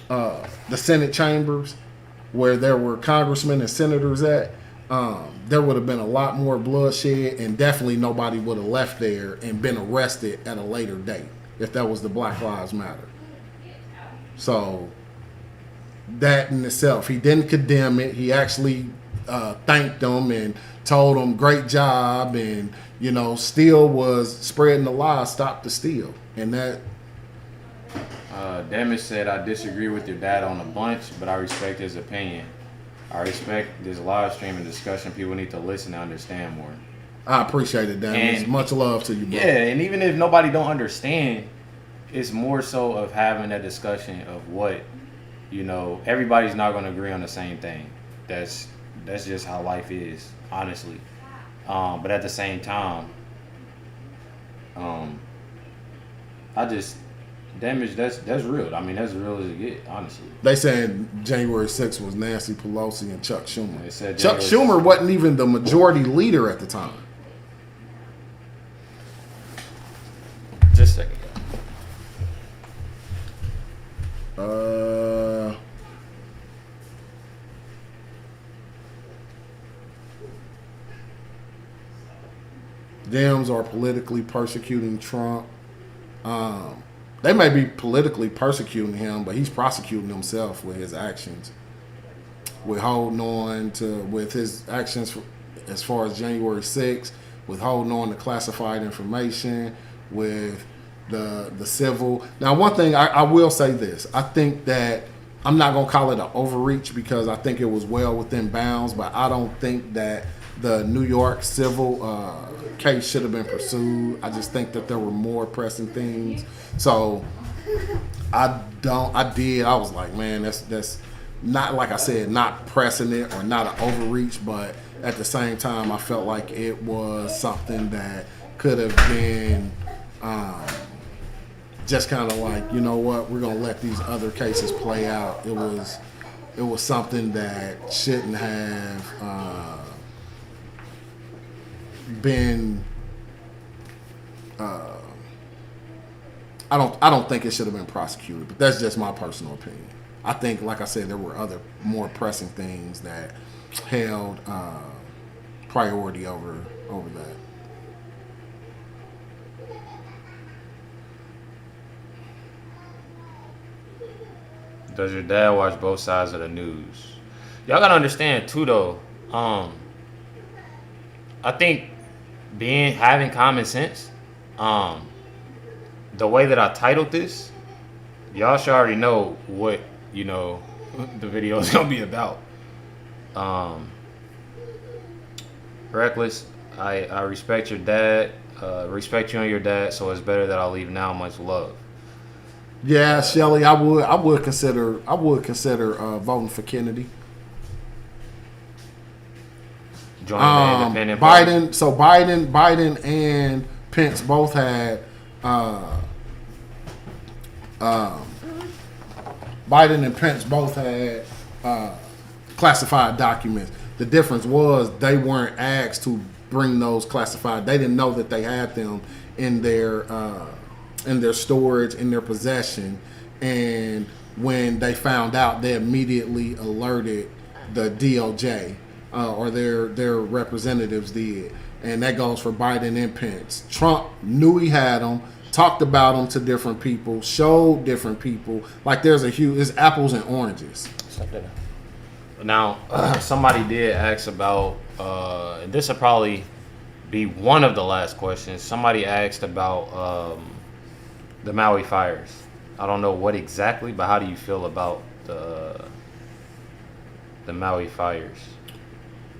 the Senate chambers where there were congressmen and senators at, there would have been a lot more bloodshed, and definitely nobody would have left there and been arrested at a later date if that was the Black Lives Matter. So that in itself, he didn't condemn it. He actually thanked them and told them great job, and still was spreading the lie, stop the steal. And that Damage said, I disagree with your dad on a bunch, but I respect his opinion. I respect this live stream and discussion. People need to listen and understand more. I appreciate it, Damage. Much love to you, bro. Yeah, and even if nobody don't understand, it's more so of having a discussion of what, everybody's not going to agree on the same thing. That's just how life is, honestly. But at the same time, I just damage. That's real. I mean, that's real as it get. Honestly, They saying January 6th was Nancy Pelosi and Chuck Schumer. They said Chuck January Schumer wasn't even the majority leader at the time. just a second. Dems are politically persecuting Trump. They may be politically persecuting him, but he's prosecuting himself with his actions. With holding on to, with his actions as far as January 6th, with holding on to classified information, with the civil. Now, one thing I will say this. I think that I'm not going to call it an overreach because I think it was well within bounds, but I don't think that the New York civil case should have been pursued. I just think that there were more pressing things. So I was like, man, that's not, like I said, not pressing it or not an overreach, but at the same time, I felt like it was something that could have been just kind of like, you know what, we're gonna let these other cases play out. It was something that shouldn't have been. I don't think it should have been prosecuted, but that's just my personal opinion. I think, like I said, there were other more pressing things that held priority over that. Does your dad watch both sides of the news? Y'all gotta understand too, though. I think having common sense. The way that I titled this, y'all should already know what the video is gonna be about. Reckless, I respect your dad, respect you and your dad. So it's better that I leave now. Much love. Yeah, Shelly, I would consider voting for Kennedy. Joining the independent party. Biden and Pence both had classified documents. The difference was they weren't asked to bring those classified. They didn't know that they had them in their storage, in their possession, and when they found out, they immediately alerted the DOJ or their representatives did, and that goes for Biden and Pence. Trump knew he had them, talked about them to different people, showed different people. Like it's apples and oranges. Now, somebody did ask about, this will probably be one of the last questions. Somebody asked about the Maui fires. I don't know what exactly, but how do you feel about the Maui fires?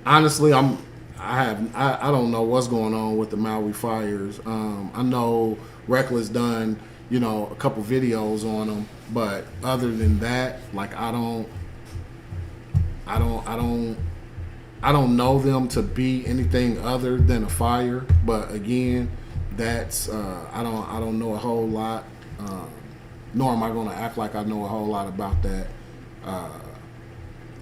Honestly, I don't know what's going on with the Maui fires. I know Reckless done, a couple videos on them, but other than that, like I don't know them to be anything other than a fire. But again, that's I don't know a whole lot. Nor am I going to act like I know a whole lot about that.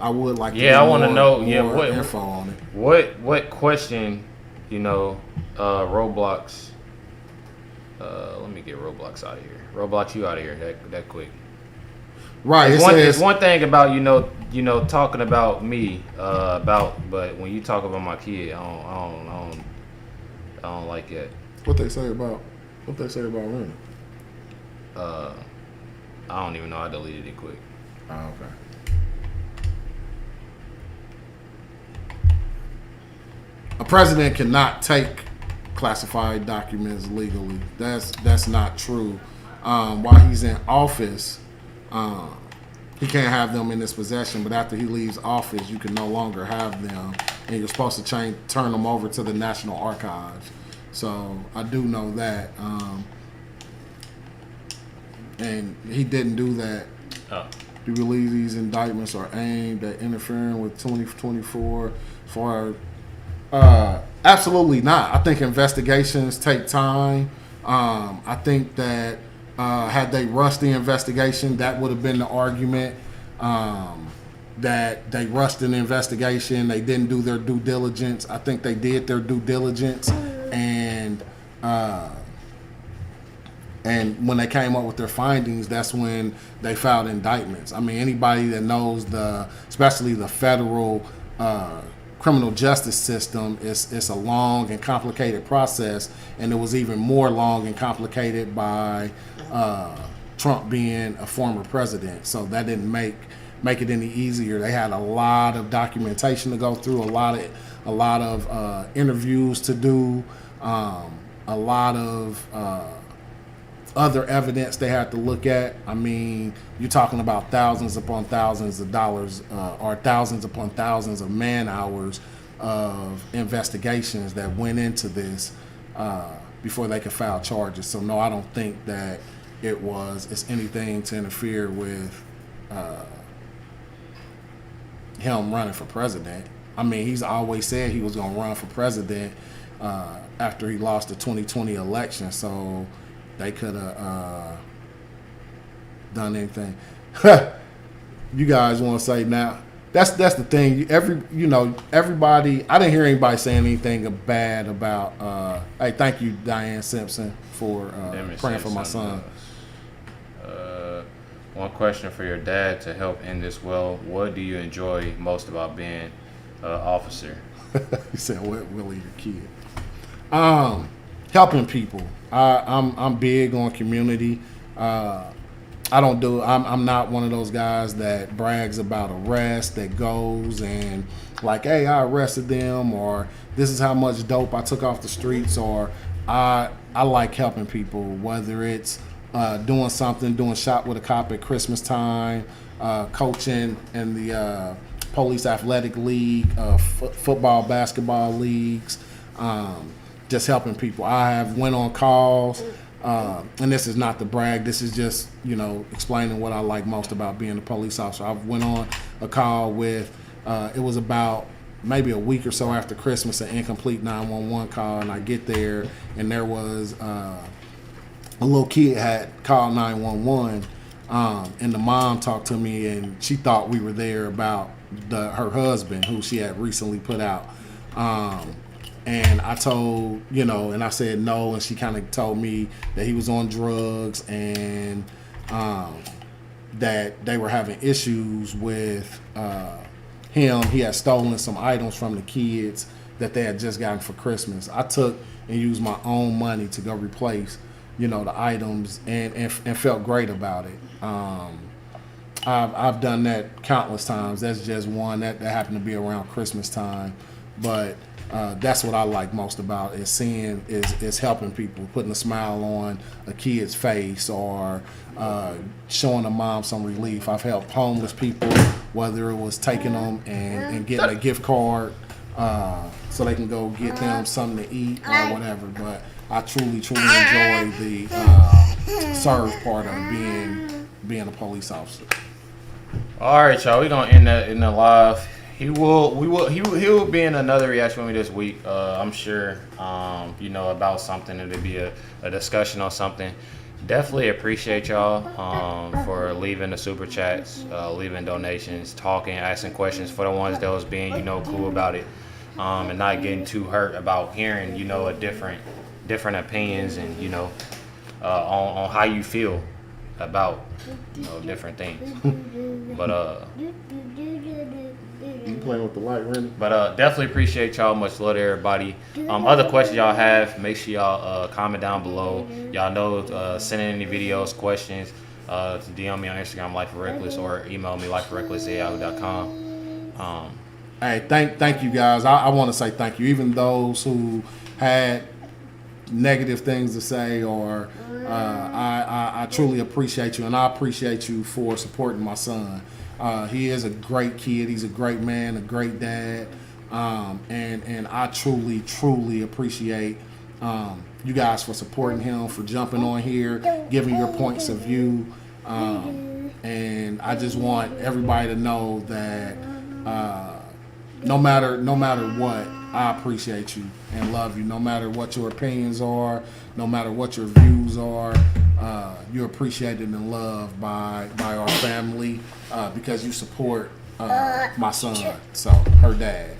I would like to I want to know what info on it. What question, Roblox. Let me get Roblox out of here. Roblox, you out of here that quick. Right. It's one thing about talking about me but when you talk about my kid, I don't like it. What they say about Rennie? I don't even know. I deleted it quick. Oh, okay. A president cannot take classified documents legally. That's not true. While he's in office, he can't have them in his possession. But after he leaves office, you can no longer have them, and you're supposed to turn them over to the National Archives. So I do know that, and he didn't do that. Oh. He believes these indictments are aimed at interfering with 2024 for. Absolutely not. I think investigations take time. I think that had they rushed the investigation, that would have been the argument. That they rushed an investigation, they didn't do their due diligence. I think they did their due diligence, and when they came up with their findings, that's when they filed indictments. I mean, anybody that knows especially the federal criminal justice system, it's a long and complicated process, and it was even more long and complicated by Trump being a former president. So that didn't make it any easier. They had a lot of documentation to go through, a lot of interviews to do, a lot of other evidence they had to look at. I mean, you're talking about thousands upon thousands of dollars, or thousands upon thousands of man hours of investigations that went into this before they could file charges. So no, I don't think that it's anything to interfere with him running for president. I mean, he's always said he was going to run for president after he lost the 2020 election. So they could have done anything. You guys want to say now? That's the thing. Everybody. I didn't hear anybody saying anything bad about. Hey, thank you, Diane Simpson, for praying for my son. One question for your dad to help end this well. What do you enjoy most about being an officer? He said, "What really your kid?" Helping people. I'm big on community. I'm not one of those guys that brags about arrest, that goes and like, hey, I arrested them, or this is how much dope I took off the streets, or I like helping people, whether it's doing shop with a cop at Christmas time, coaching in the police athletic league, football, basketball leagues, just helping people. I have went on calls, and this is not to brag. This is just, explaining what I like most about being a police officer. I went on a call with, it was about maybe a week or so after Christmas, an incomplete 911 call, and I get there, and there was a little kid had called 911, and the mom talked to me, and she thought we were there about her husband, who she had recently put out. And I told, and I said no, and she kind of told me that he was on drugs, and that they were having issues with him. He had stolen some items from the kids that they had just gotten for Christmas. I took and used my own money to go replace, the items, and felt great about it. I've done that countless times. That's just one that happened to be around Christmas time, but that's what I like most about it, is helping people, putting a smile on a kid's face, or showing a mom some relief. I've helped homeless people, whether it was taking them and getting a gift card so they can go get them something to eat or whatever. But I truly enjoy the serve part of being a police officer. All right, y'all. We're gonna end the live. He will be in another reaction with me this week. I'm sure. About something. It'll be a discussion on something. Definitely appreciate y'all for leaving the super chats, leaving donations, talking, asking questions. For the ones that was being cool about it, and not getting too hurt about hearing a different opinions, and on how you feel about different things. But You playing with the light, Randy? But definitely appreciate y'all. Much love to everybody. Other questions y'all have, make sure y'all comment down below. Y'all know, send in any videos, questions, to DM me on Instagram, LifeWithRecklezz, or email me, LifeWithRecklezz@yahoo.com. Hey, thank you guys. I want to say thank you. Even those who had negative things to say, or I truly appreciate you, and I appreciate you for supporting my son. He is a great kid. He's a great man, a great dad, and I truly appreciate you guys for supporting him, for jumping on here, giving your points of view, and I just want everybody to know that no matter what, I appreciate you and love you. No matter what your opinions are, no matter what your views are, you're appreciated and loved by our family because you support my son, so her dad.